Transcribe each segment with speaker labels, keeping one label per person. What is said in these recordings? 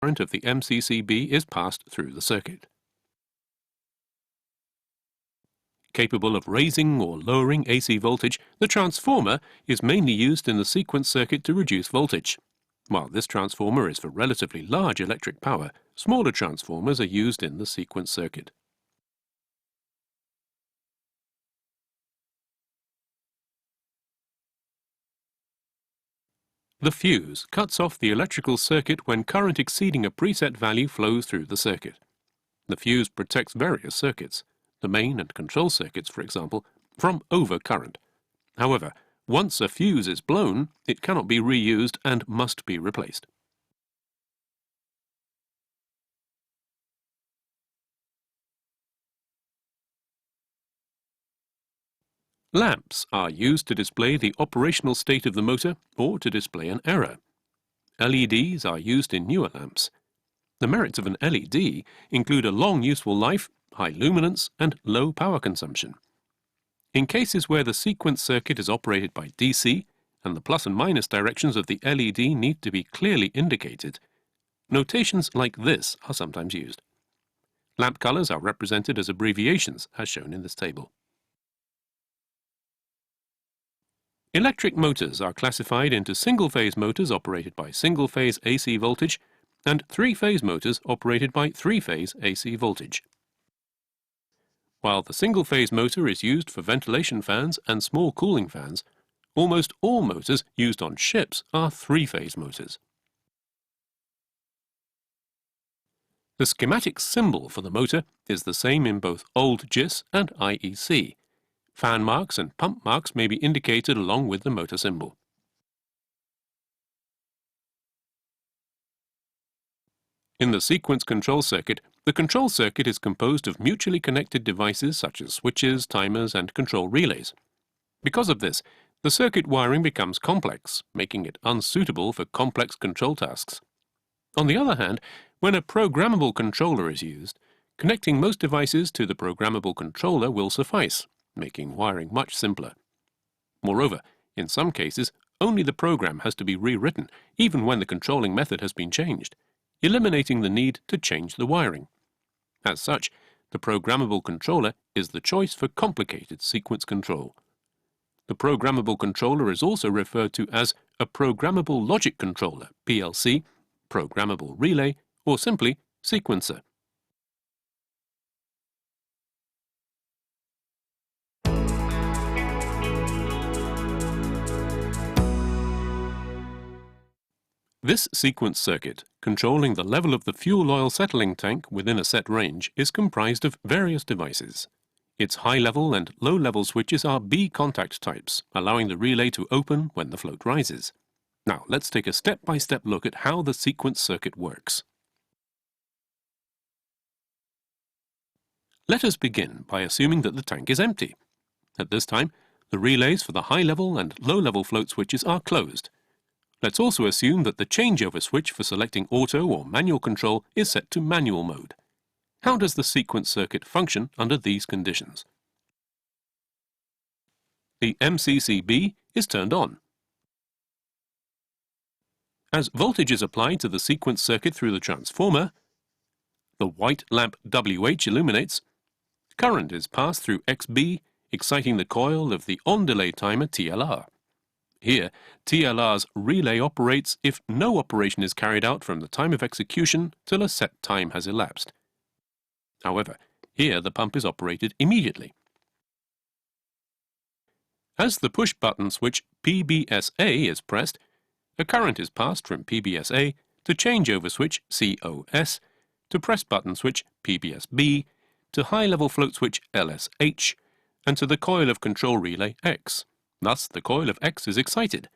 Speaker 1: current of the MCCB is passed through the circuit. Capable of raising or lowering AC voltage, the transformer is mainly used in the sequence circuit to reduce voltage. While this transformer is for relatively large electric power, smaller transformers are used in the sequence circuit. The fuse cuts off the electrical circuit when current exceeding a preset value flows through the circuit. The fuse protects various circuits, the main and control circuits, for example, from overcurrent. However, once a fuse is blown, it cannot be reused and must be replaced. Lamps are used to display the operational state of the motor or to display an error. LEDs are used in newer lamps. The merits of an LED include a long useful life, high luminance, and low power consumption. In cases where the sequence circuit is operated by DC and the plus and minus directions of the LED need to be clearly indicated, notations like this are sometimes used. Lamp colors are represented as abbreviations, as shown in this table. Electric motors are classified into single-phase motors operated by single-phase AC voltage and three-phase motors operated by three-phase AC voltage. While the single-phase motor is used for ventilation fans and small cooling fans, almost all motors used on ships are three-phase motors. The schematic symbol for the motor is the same in both old GIS and IEC. Fan marks and pump marks may be indicated along with the motor symbol. In the sequence control circuit, the control circuit is composed of mutually connected devices such as switches, timers, and control relays. Because of this, the circuit wiring becomes complex, making it unsuitable for complex control tasks. On the other hand, when a programmable controller is used, connecting most devices to the programmable controller will suffice, making wiring much simpler. Moreover, in some cases, only the program has to be rewritten, even when the controlling method has been changed, eliminating the need to change the wiring. As such, the programmable controller is the choice for complicated sequence control. The programmable controller is also referred to as a programmable logic controller, PLC, programmable relay, or simply sequencer. This sequence circuit, controlling the level of the fuel oil settling tank within a set range, is comprised of various devices. Its high-level and low-level switches are B-contact types, allowing the relay to open when the float rises. Now, let's take a step-by-step look at how the sequence circuit works. Let us begin by assuming that the tank is empty. At this time, the relays for the high-level and low-level float switches are closed. Let's also assume that the changeover switch for selecting auto or manual control is set to manual mode. How does the sequence circuit function under these conditions? The MCCB is turned on. As voltage is applied to the sequence circuit through the transformer, the white lamp WH illuminates, current is passed through XB, exciting the coil of the on-delay timer TLR. Here, TLR's relay operates if no operation is carried out from the time of execution till a set time has elapsed. However, here the pump is operated immediately. As the push-button switch PBSA is pressed, a current is passed from PBSA to changeover switch COS, to press-button switch PBSB, to high-level float switch LSH, and to the coil of control relay X. Thus, the coil of X is excited.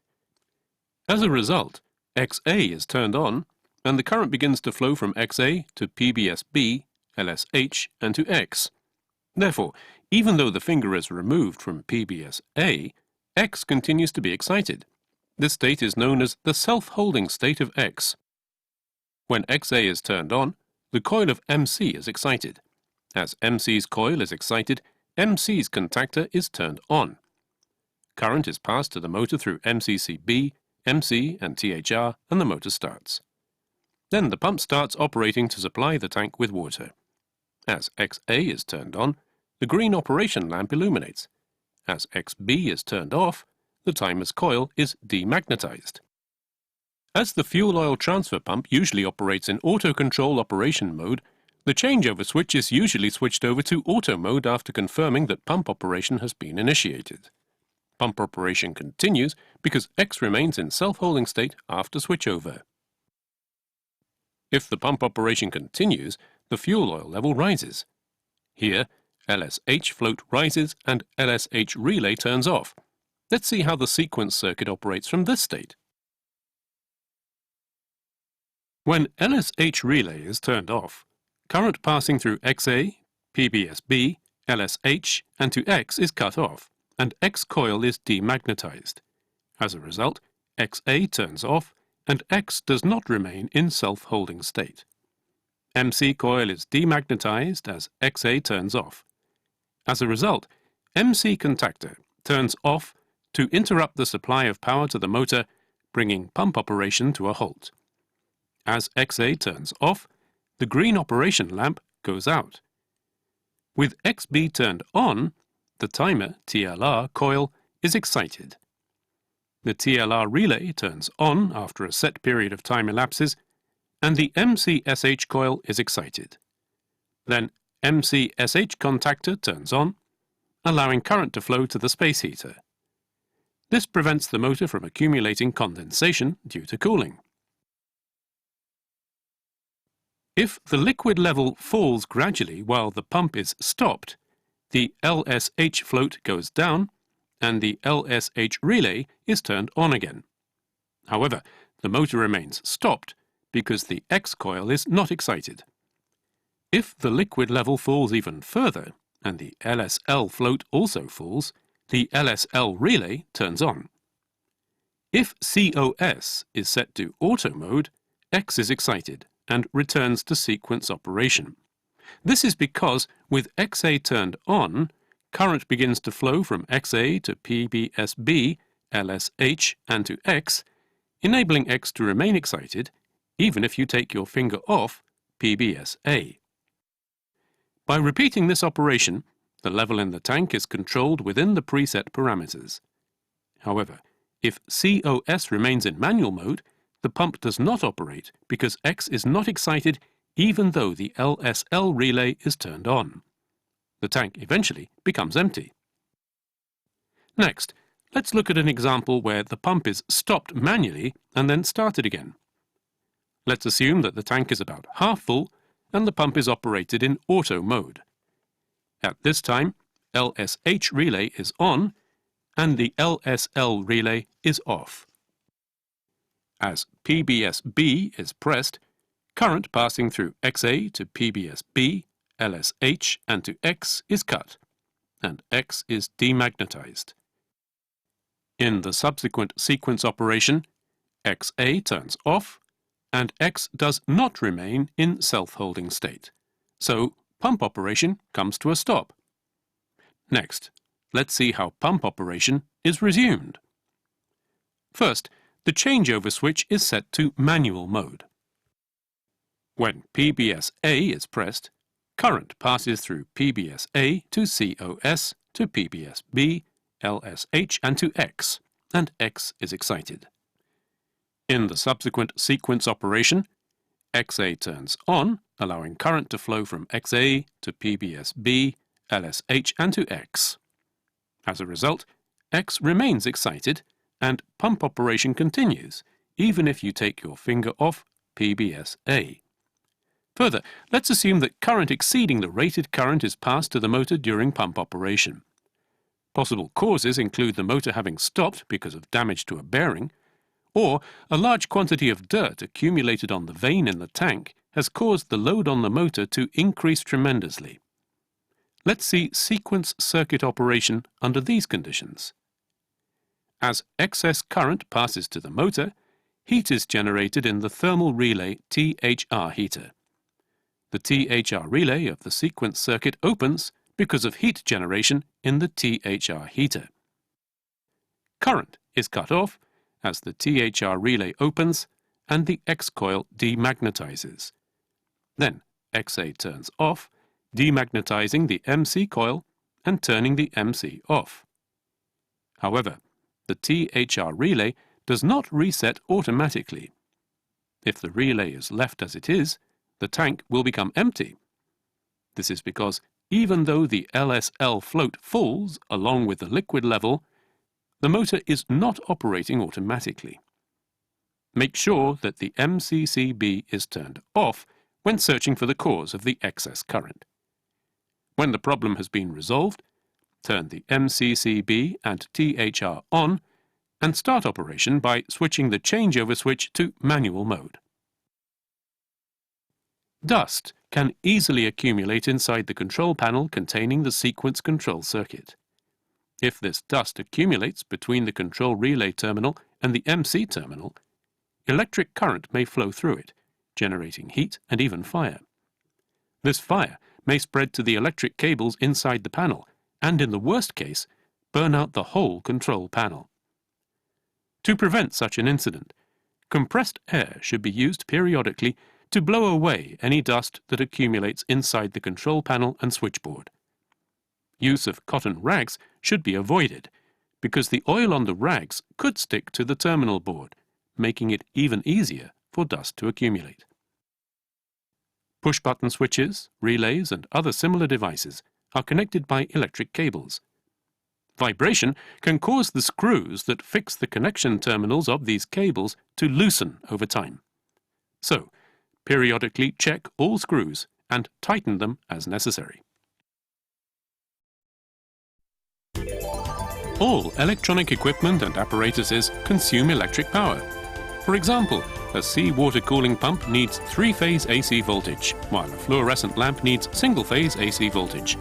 Speaker 1: As a result, XA is turned on, and the current begins to flow from XA to PBSB, LSH, and to X. Therefore, even though the finger is removed from PBSA, X continues to be excited. This state is known as the self-holding state of X. When XA is turned on, the coil of MC is excited. As MC's coil is excited, MC's contactor is turned on. Current is passed to the motor through MCCB, MC and THR, and the motor starts. Then the pump starts operating to supply the tank with water. As XA is turned on, the green operation lamp illuminates. As XB is turned off, the timer's coil is demagnetized. As the fuel oil transfer pump usually operates in auto control operation mode, the changeover switch is usually switched over to auto mode after confirming that pump operation has been initiated. Pump operation continues because X remains in self-holding state after switchover. If the pump operation continues, the fuel oil level rises. Here, LSH float rises and LSH relay turns off. Let's see how the sequence circuit operates from this state. When LSH relay is turned off, current passing through XA, PBSB, LSH and to X is cut off, and X coil is demagnetized. As a result, XA turns off and X does not remain in self-holding state. MC coil is demagnetized as XA turns off. As a result, MC contactor turns off to interrupt the supply of power to the motor, bringing pump operation to a halt. As XA turns off, the green operation lamp goes out. With XB turned on, the timer TLR coil is excited. The TLR relay turns on after a set period of time elapses, and the MCSH coil is excited. Then MCSH contactor turns on, allowing current to flow to the space heater. This prevents the motor from accumulating condensation due to cooling. If the liquid level falls gradually while the pump is stopped, the LSH float goes down and the LSH relay is turned on again. However, the motor remains stopped because the X coil is not excited. If the liquid level falls even further and the LSL float also falls, the LSL relay turns on. If COS is set to auto mode, X is excited and returns to sequence operation. This is because, with XA turned on, current begins to flow from XA to PBSB, LSH and to X, enabling X to remain excited even if you take your finger off PBSA. By repeating this operation, the level in the tank is controlled within the preset parameters. However, if COS remains in manual mode, the pump does not operate because X is not excited even though the LSL relay is turned on. The tank eventually becomes empty. Next, let's look at an example where the pump is stopped manually and then started again. Let's assume that the tank is about half full and the pump is operated in auto mode. At this time, LSH relay is on and the LSL relay is off. As PBSB is pressed, current passing through XA to PBSB, LSH and to X is cut, and X is demagnetized. In the subsequent sequence operation, XA turns off, and X does not remain in self-holding state, so pump operation comes to a stop. Next, let's see how pump operation is resumed. First, the changeover switch is set to manual mode. When PBSA is pressed, current passes through PBSA to COS to PBSB, LSH and to X, and X is excited. In the subsequent sequence operation, XA turns on, allowing current to flow from XA to PBSB, LSH and to X. As a result, X remains excited and pump operation continues, even if you take your finger off PBSA. Further, let's assume that current exceeding the rated current is passed to the motor during pump operation. Possible causes include the motor having stopped because of damage to a bearing, or a large quantity of dirt accumulated on the vane in the tank has caused the load on the motor to increase tremendously. Let's see sequence circuit operation under these conditions. As excess current passes to the motor, heat is generated in the thermal relay THR heater. The THR relay of the sequence circuit opens because of heat generation in the THR heater. Current is cut off as the THR relay opens and the X coil demagnetizes. Then XA turns off, demagnetizing the MC coil and turning the MC off. However, the THR relay does not reset automatically. If the relay is left as it is, the tank will become empty. This is because even though the LSL float falls along with the liquid level, the motor is not operating automatically. Make sure that the MCCB is turned off when searching for the cause of the excess current. When the problem has been resolved, turn the MCCB and THR on and start operation by switching the changeover switch to manual mode. Dust can easily accumulate inside the control panel containing the sequence control circuit. If this dust accumulates between the control relay terminal and the MC terminal, electric current may flow through it, generating heat and even fire. This fire may spread to the electric cables inside the panel and, in the worst case, burn out the whole control panel. To prevent such an incident, compressed air should be used periodically to blow away any dust that accumulates inside the control panel and switchboard. Use of cotton rags should be avoided because the oil on the rags could stick to the terminal board, making it even easier for dust to accumulate. Push-button switches, relays, and other similar devices are connected by electric cables. Vibration can cause the screws that fix the connection terminals of these cables to loosen over time. So, periodically check all screws and tighten them as necessary. All electronic equipment and apparatuses consume electric power. For example, a seawater cooling pump needs 3-phase AC voltage, while a fluorescent lamp needs single-phase AC voltage.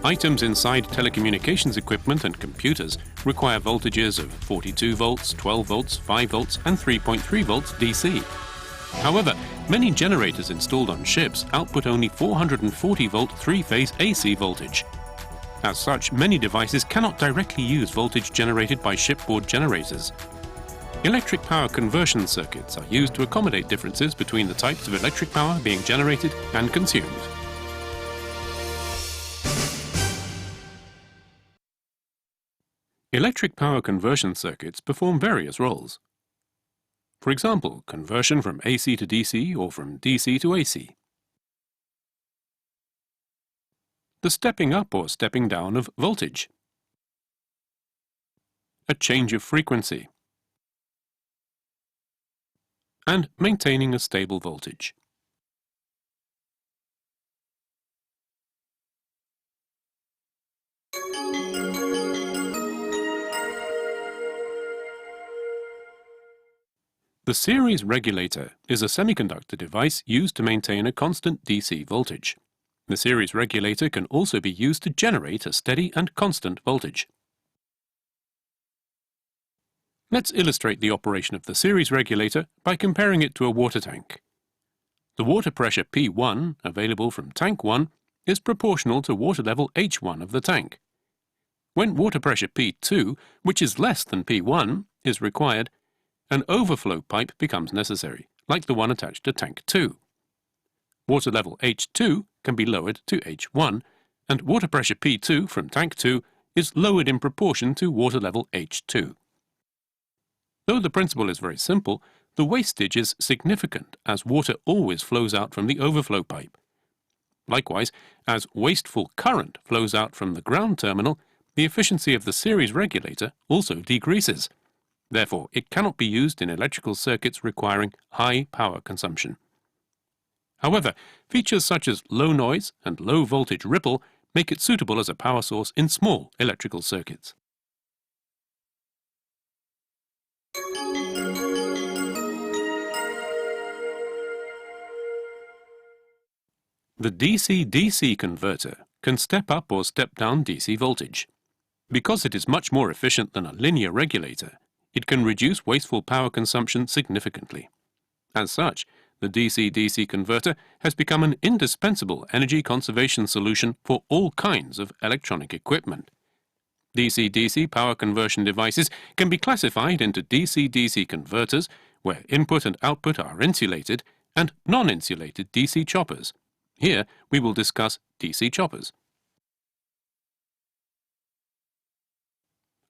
Speaker 1: Items inside telecommunications equipment and computers require voltages of 42 volts, 12 volts, 5 volts, and 3.3 volts DC. However, many generators installed on ships output only 440-volt 3-phase AC voltage. As such, many devices cannot directly use voltage generated by shipboard generators. Electric power conversion circuits are used to accommodate differences between the types of electric power being generated and consumed. Electric power conversion circuits perform various roles. For example, conversion from AC to DC or from DC to AC. The stepping up or stepping down of voltage. A change of frequency. And maintaining a stable voltage. The series regulator is a semiconductor device used to maintain a constant DC voltage. The series regulator can also be used to generate a steady and constant voltage. Let's illustrate the operation of the series regulator by comparing it to a water tank. The water pressure P1 available from tank 1 is proportional to water level H1 of the tank. When water pressure P2, which is less than P1, is required, an overflow pipe becomes necessary, like the one attached to tank 2. Water level H2 can be lowered to H1, and water pressure P2 from tank 2 is lowered in proportion to water level H2. Though the principle is very simple, the wastage is significant as water always flows out from the overflow pipe. Likewise, as wasteful current flows out from the ground terminal, the efficiency of the series regulator also decreases. Therefore, it cannot be used in electrical circuits requiring high power consumption. However, features such as low noise and low voltage ripple make it suitable as a power source in small electrical circuits. The DC-DC converter can step up or step down DC voltage. Because it is much more efficient than a linear regulator, it can reduce wasteful power consumption significantly. As such, the DC-DC converter has become an indispensable energy conservation solution for all kinds of electronic equipment. DC-DC power conversion devices can be classified into DC-DC converters, where input and output are insulated, and non-insulated DC choppers. Here we will discuss DC choppers.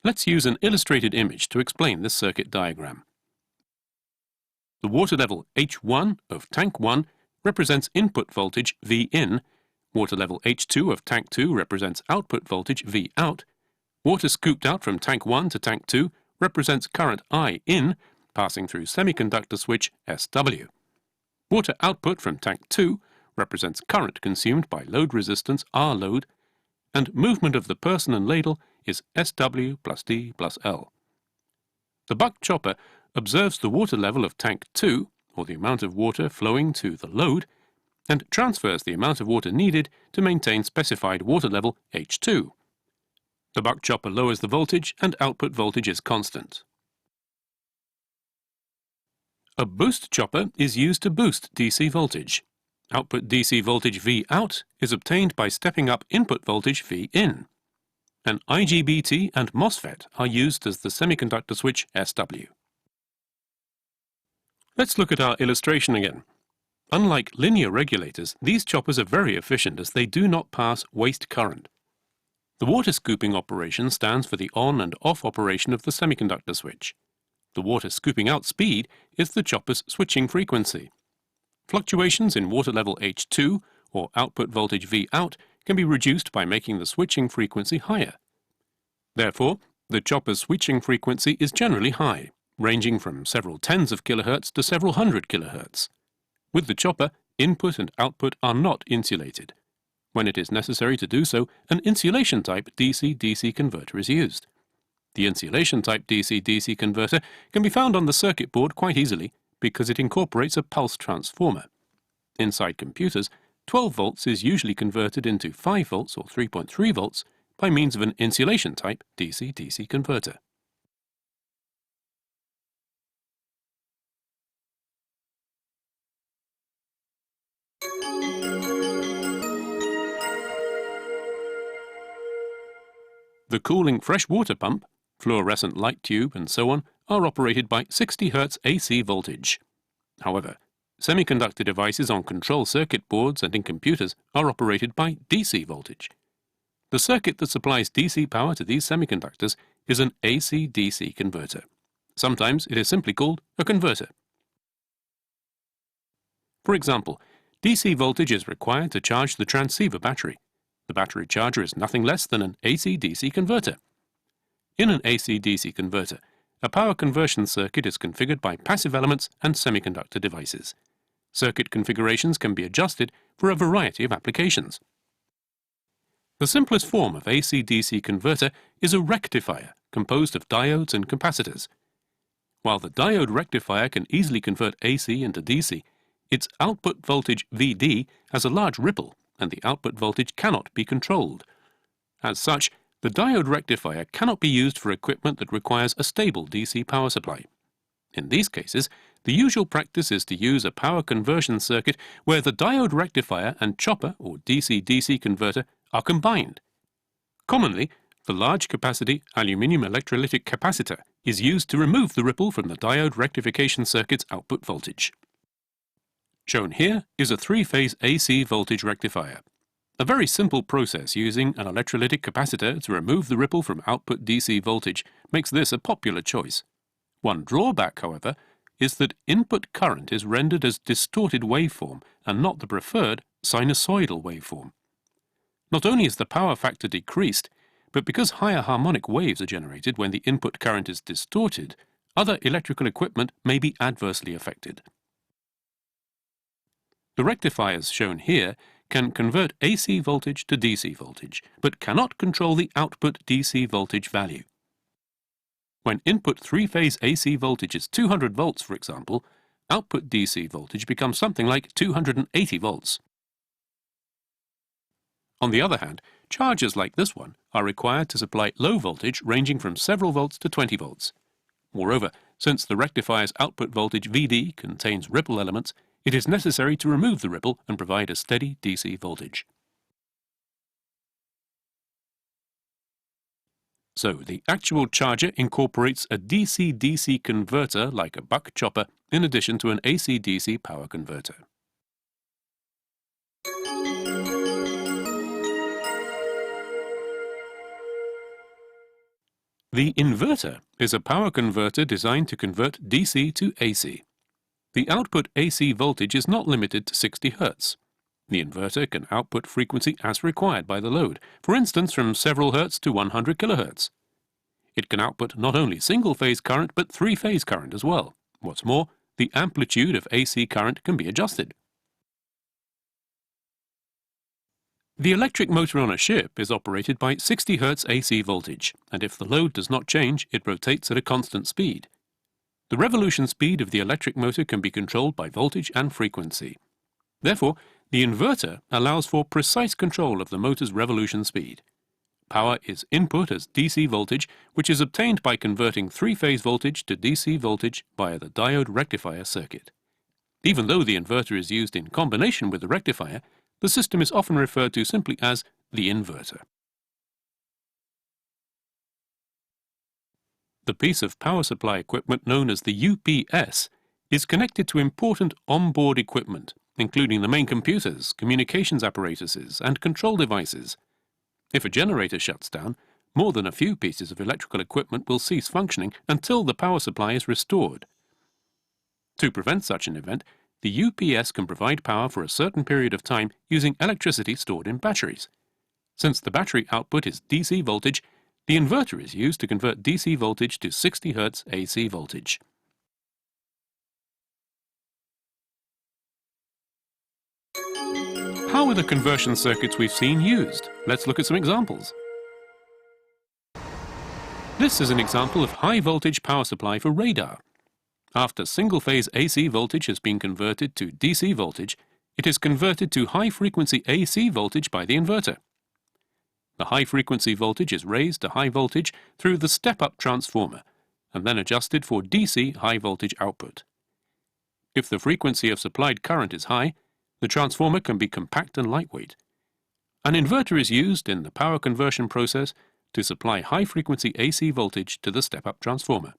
Speaker 1: Let's use an illustrated image to explain this circuit diagram. The water level H1 of tank 1 represents input voltage V in, water level H2 of tank 2 represents output voltage V out, water scooped out from tank 1 to tank 2 represents current I in, passing through semiconductor switch SW. Water output from tank 2 represents current consumed by load resistance R load, and movement of the person and ladle is SW plus D plus L. The buck chopper observes the water level of tank 2, or the amount of water flowing to the load, and transfers the amount of water needed to maintain specified water level H2. The buck chopper lowers the voltage and output voltage is constant. A boost chopper is used to boost DC voltage. Output DC voltage V out is obtained by stepping up input voltage V in. An IGBT and MOSFET are used as the semiconductor switch SW. Let's look at our illustration again. Unlike linear regulators, these choppers are very efficient as they do not pass waste current. The water scooping operation stands for the on and off operation of the semiconductor switch. The water scooping out speed is the chopper's switching frequency. Fluctuations in water level H2 or output voltage V out can be reduced by making the switching frequency higher. Therefore, the chopper's switching frequency is generally high, ranging from several tens of kilohertz to several hundred kilohertz. With the chopper, input and output are not insulated. When it is necessary to do so, an insulation-type DC-DC converter is used. The insulation-type DC-DC converter can be found on the circuit board quite easily because it incorporates a pulse transformer. Inside computers, 12 volts is usually converted into 5 volts or 3.3 volts by means of an insulation-type DC-DC converter. The cooling fresh water pump, fluorescent light tube and so on are operated by 60 Hz AC voltage. However, semiconductor devices on control circuit boards and in computers are operated by DC voltage. The circuit that supplies DC power to these semiconductors is an AC-DC converter. Sometimes it is simply called a converter. For example, DC voltage is required to charge the transceiver battery. The battery charger is nothing less than an AC-DC converter. In an AC-DC converter, a power conversion circuit is configured by passive elements and semiconductor devices. Circuit configurations can be adjusted for a variety of applications. The simplest form of AC-DC converter is a rectifier composed of diodes and capacitors. While the diode rectifier can easily convert AC into DC, its output voltage VD has a large ripple and the output voltage cannot be controlled. As such, the diode rectifier cannot be used for equipment that requires a stable DC power supply. In these cases, the usual practice is to use a power conversion circuit where the diode rectifier and chopper or DC-DC converter are combined. Commonly, the large capacity aluminium electrolytic capacitor is used to remove the ripple from the diode rectification circuit's output voltage. Shown here is a three-phase AC voltage rectifier. A very simple process using an electrolytic capacitor to remove the ripple from output DC voltage makes this a popular choice. One drawback, however, is that input current is rendered as distorted waveform and not the preferred sinusoidal waveform. Not only is the power factor decreased, but because higher harmonic waves are generated when the input current is distorted, other electrical equipment may be adversely affected. The rectifiers shown here can convert AC voltage to DC voltage, but cannot control the output DC voltage value. When input three-phase AC voltage is 200 volts, for example, output DC voltage becomes something like 280 volts. On the other hand, chargers like this one are required to supply low voltage ranging from several volts to 20 volts. Moreover, since the rectifier's output voltage VD contains ripple elements, it is necessary to remove the ripple and provide a steady DC voltage. So the actual charger incorporates a DC-DC converter like a buck chopper in addition to an AC-DC power converter. The inverter is a power converter designed to convert DC to AC. The output AC voltage is not limited to 60 Hz. The inverter can output frequency as required by the load, for instance from several Hz to 100 kHz. It can output not only single-phase current but three-phase current as well. What's more, the amplitude of AC current can be adjusted. The electric motor on a ship is operated by 60 Hz AC voltage, and if the load does not change, it rotates at a constant speed. The revolution speed of the electric motor can be controlled by voltage and frequency. Therefore, the inverter allows for precise control of the motor's revolution speed. Power is input as DC voltage, which is obtained by converting three-phase voltage to DC voltage via the diode rectifier circuit. Even though the inverter is used in combination with the rectifier, the system is often referred to simply as the inverter. The piece of power supply equipment known as the UPS is connected to important onboard equipment, including the main computers, communications apparatuses, and control devices. If a generator shuts down, more than a few pieces of electrical equipment will cease functioning until the power supply is restored. To prevent such an event, the UPS can provide power for a certain period of time using electricity stored in batteries. Since the battery output is DC voltage, the inverter is used to convert DC voltage to 60 Hz AC voltage. How are the conversion circuits we've seen used? Let's look at some examples. This is an example of high-voltage power supply for radar. After single-phase AC voltage has been converted to DC voltage, it is converted to high-frequency AC voltage by the inverter. The high-frequency voltage is raised to high voltage through the step-up transformer, and then adjusted for DC high-voltage output. If the frequency of supplied current is high, the transformer can be compact and lightweight. An inverter is used in the power conversion process to supply high-frequency AC voltage to the step-up transformer.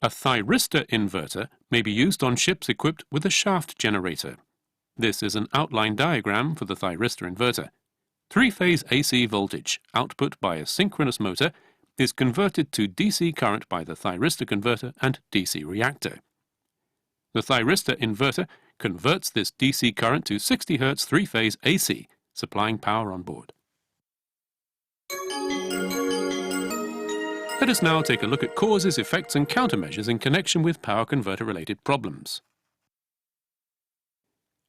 Speaker 1: A thyristor inverter may be used on ships equipped with a shaft generator. This is an outline diagram for the thyristor inverter. Three-phase AC voltage, output by a synchronous motor, is converted to DC current by the thyristor converter and DC reactor. The thyristor inverter converts this DC current to 60 Hz three-phase AC, supplying power on board. Let us now take a look at causes, effects and countermeasures in connection with power converter-related problems.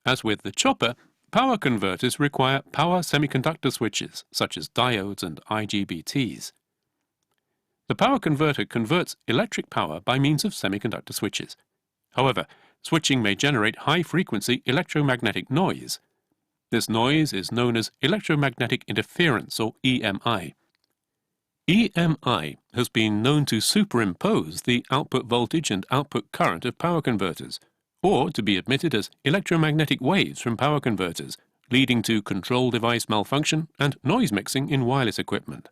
Speaker 1: As with the chopper, power converters require power semiconductor switches, such as diodes and IGBTs. The power converter converts electric power by means of semiconductor switches. However, switching may generate high-frequency electromagnetic noise. This noise is known as electromagnetic interference, or EMI. EMI has been known to superimpose the output voltage and output current of power converters, or to be emitted as electromagnetic waves from power converters, leading to control device malfunction and noise mixing in wireless equipment.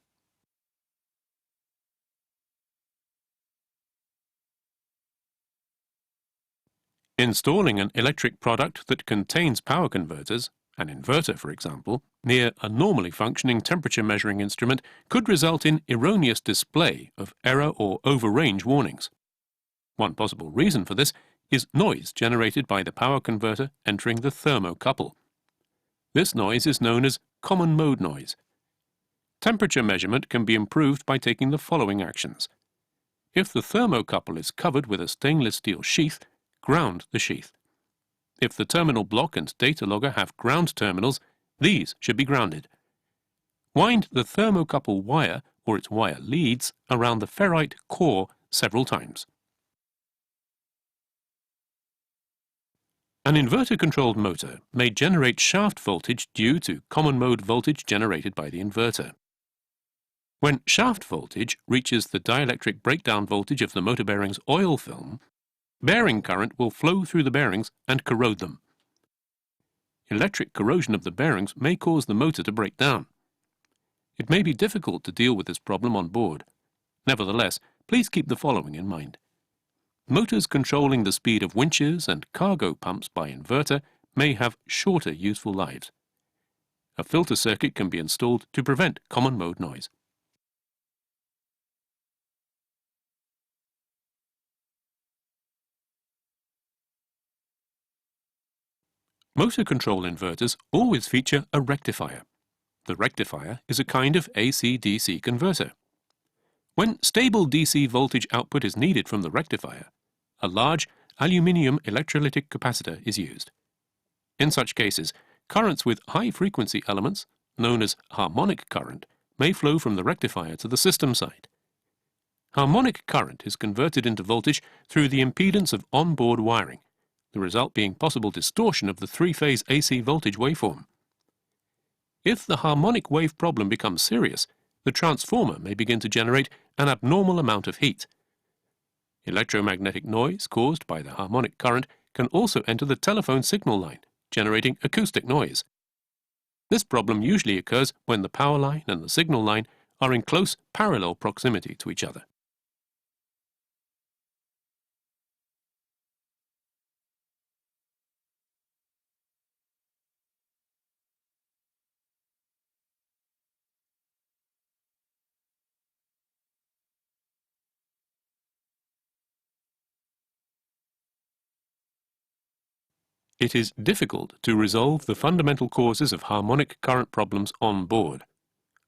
Speaker 1: Installing an electric product that contains power converters, an inverter for example, near a normally functioning temperature measuring instrument could result in erroneous display of error or overrange warnings. One possible reason for this is noise generated by the power converter entering the thermocouple. This noise is known as common mode noise. Temperature measurement can be improved by taking the following actions. If the thermocouple is covered with a stainless steel sheath, ground the sheath. If the terminal block and data logger have ground terminals, these should be grounded. Wind the thermocouple wire or its wire leads around the ferrite core several times. An inverter-controlled motor may generate shaft voltage due to common mode voltage generated by the inverter. When shaft voltage reaches the dielectric breakdown voltage of the motor bearing's oil film, bearing current will flow through the bearings and corrode them. Electric corrosion of the bearings may cause the motor to break down. It may be difficult to deal with this problem on board. Nevertheless, please keep the following in mind. Motors controlling the speed of winches and cargo pumps by inverter may have shorter useful lives. A filter circuit can be installed to prevent common mode noise. Motor control inverters always feature a rectifier. The rectifier is a kind of AC-DC converter. When stable DC voltage output is needed from the rectifier, a large aluminium electrolytic capacitor is used. In such cases, currents with high-frequency elements, known as harmonic current, may flow from the rectifier to the system side. Harmonic current is converted into voltage through the impedance of onboard wiring, the result being possible distortion of the three-phase AC voltage waveform. If the harmonic wave problem becomes serious, the transformer may begin to generate an abnormal amount of heat. Electromagnetic noise caused by the harmonic current can also enter the telephone signal line, generating acoustic noise. This problem usually occurs when the power line and the signal line are in close parallel proximity to each other. It is difficult to resolve the fundamental causes of harmonic current problems on board.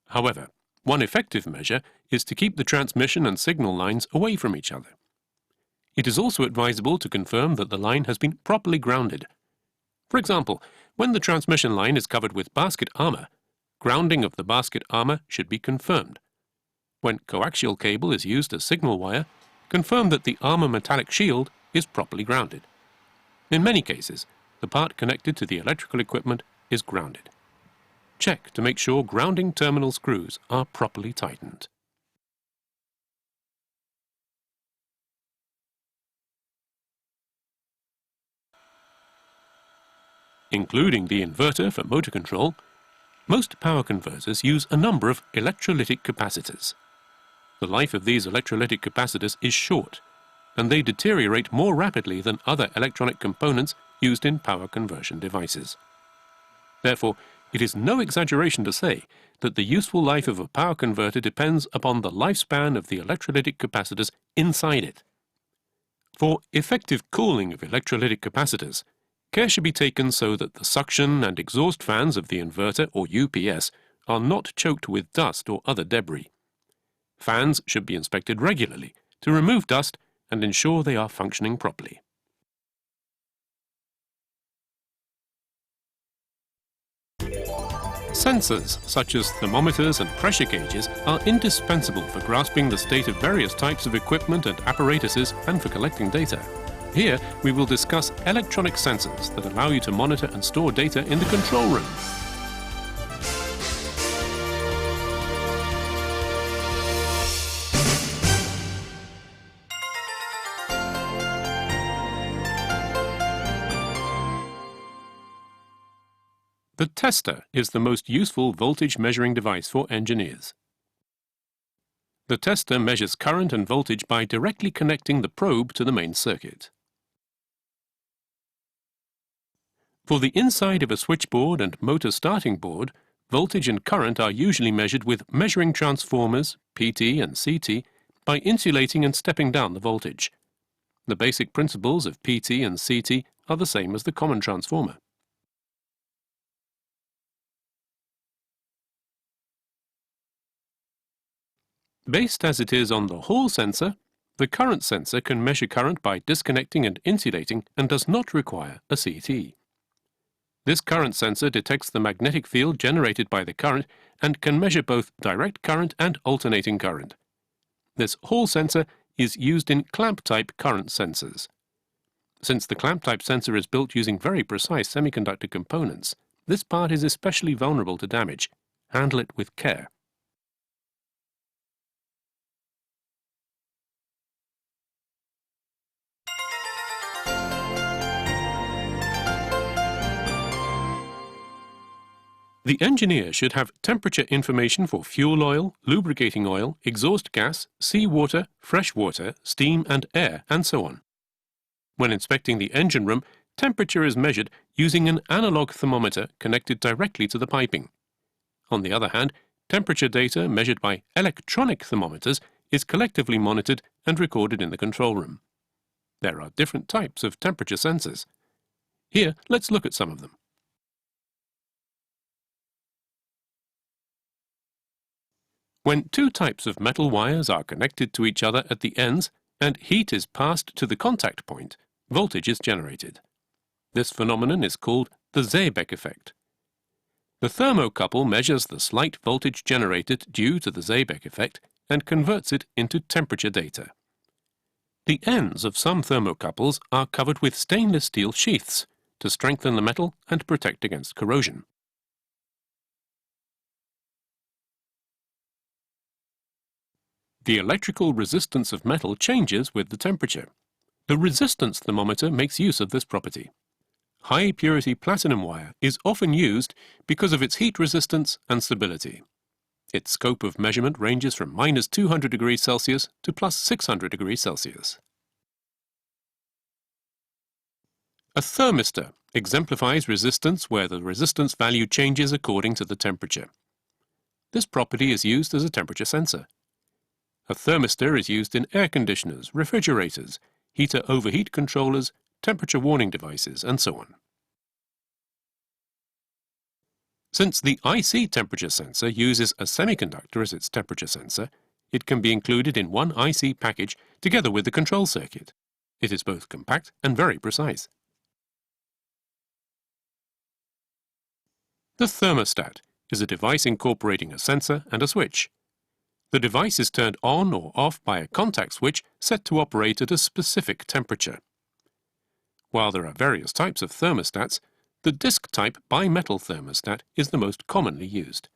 Speaker 1: However, one effective measure is to keep the transmission and signal lines away from each other. It is also advisable to confirm that the line has been properly grounded. For example, when the transmission line is covered with basket armor, grounding of the basket armor should be confirmed. When coaxial cable is used as signal wire, confirm that the armor metallic shield is properly grounded. In many cases, the part connected to the electrical equipment is grounded. Check to make sure grounding terminal screws are properly tightened. Including the inverter for motor control, most power converters use a number of electrolytic capacitors. The life of these electrolytic capacitors is short, and they deteriorate more rapidly than other electronic components used in power conversion devices. Therefore, it is no exaggeration to say that the useful life of a power converter depends upon the lifespan of the electrolytic capacitors inside it. For effective cooling of electrolytic capacitors, care should be taken so that the suction and exhaust fans of the inverter or UPS are not choked with dust or other debris. Fans should be inspected regularly to remove dust and ensure they are functioning properly. Sensors, such as thermometers and pressure gauges, are indispensable for grasping the state of various types of equipment and apparatuses and for collecting data. Here, we will discuss electronic sensors that allow you to monitor and store data in the control room. The tester is the most useful voltage measuring device for engineers. The tester measures current and voltage by directly connecting the probe to the main circuit. For the inside of a switchboard and motor starting board, voltage and current are usually measured with measuring transformers, PT and CT, by insulating and stepping down the voltage. The basic principles of PT and CT are the same as the common transformer. Based as it is on the Hall sensor, the current sensor can measure current by disconnecting and insulating and does not require a CT. This current sensor detects the magnetic field generated by the current and can measure both direct current and alternating current. This Hall sensor is used in clamp-type current sensors. Since the clamp-type sensor is built using very precise semiconductor components, this part is especially vulnerable to damage. Handle it with care. The engineer should have temperature information for fuel oil, lubricating oil, exhaust gas, seawater, fresh water, steam and air, and so on. When inspecting the engine room, temperature is measured using an analog thermometer connected directly to the piping. On the other hand, temperature data measured by electronic thermometers is collectively monitored and recorded in the control room. There are different types of temperature sensors. Here, let's look at some of them. When two types of metal wires are connected to each other at the ends and heat is passed to the contact point, voltage is generated. This phenomenon is called the Seebeck effect. The thermocouple measures the slight voltage generated due to the Seebeck effect and converts it into temperature data. The ends of some thermocouples are covered with stainless steel sheaths to strengthen the metal and protect against corrosion. The electrical resistance of metal changes with the temperature. The resistance thermometer makes use of this property. High-purity platinum wire is often used because of its heat resistance and stability. Its scope of measurement ranges from -200 degrees Celsius to +600 degrees Celsius. A thermistor exemplifies resistance where the resistance value changes according to the temperature. This property is used as a temperature sensor. A thermistor is used in air conditioners, refrigerators, heater-overheat controllers, temperature warning devices, and so on. Since the IC temperature sensor uses a semiconductor as its temperature sensor, it can be included in one IC package together with the control circuit. It is both compact and very precise. The thermostat is a device incorporating a sensor and a switch. The device is turned on or off by a contact switch set to operate at a specific temperature. While there are various types of thermostats, the disc-type bimetal thermostat is the most commonly used.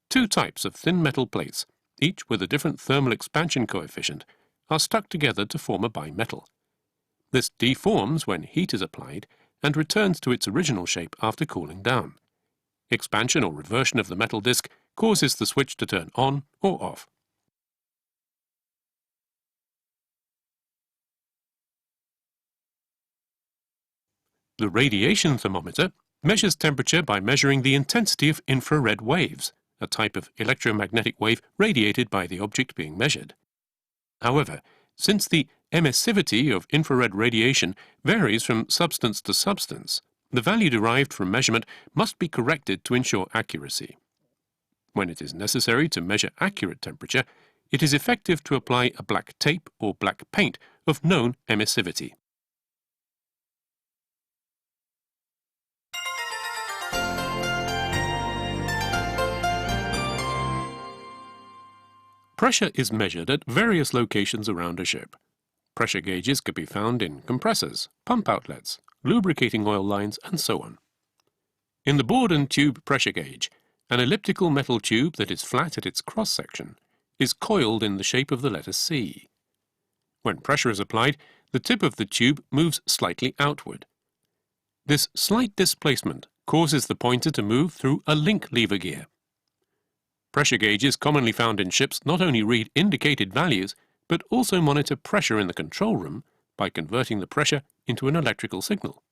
Speaker 1: Two types of thin metal plates, each with a different thermal expansion coefficient, are stuck together to form a bimetal. This deforms when heat is applied and returns to its original shape after cooling down. Expansion or reversion of the metal disc causes the switch to turn on or off. The radiation thermometer measures temperature by measuring the intensity of infrared waves, a type of electromagnetic wave radiated by the object being measured. However, since the emissivity of infrared radiation varies from substance to substance, the value derived from measurement must be corrected to ensure accuracy. When it is necessary to measure accurate temperature, it is effective to apply a black tape or black paint of known emissivity. Pressure is measured at various locations around a ship. Pressure gauges can be found in compressors, pump outlets, lubricating oil lines, and so on. In the board and tube pressure gauge, an elliptical metal tube that is flat at its cross-section is coiled in the shape of the letter C. When pressure is applied, the tip of the tube moves slightly outward. This slight displacement causes the pointer to move through a link lever gear. Pressure gauges commonly found in ships not only read indicated values, but also monitor pressure in the control room by converting the pressure into an electrical signal.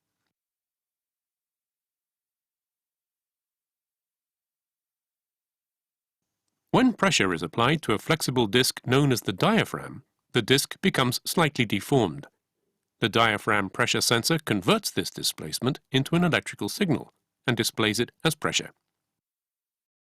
Speaker 1: When pressure is applied to a flexible disc known as the diaphragm, the disc becomes slightly deformed. The diaphragm pressure sensor converts this displacement into an electrical signal and displays it as pressure.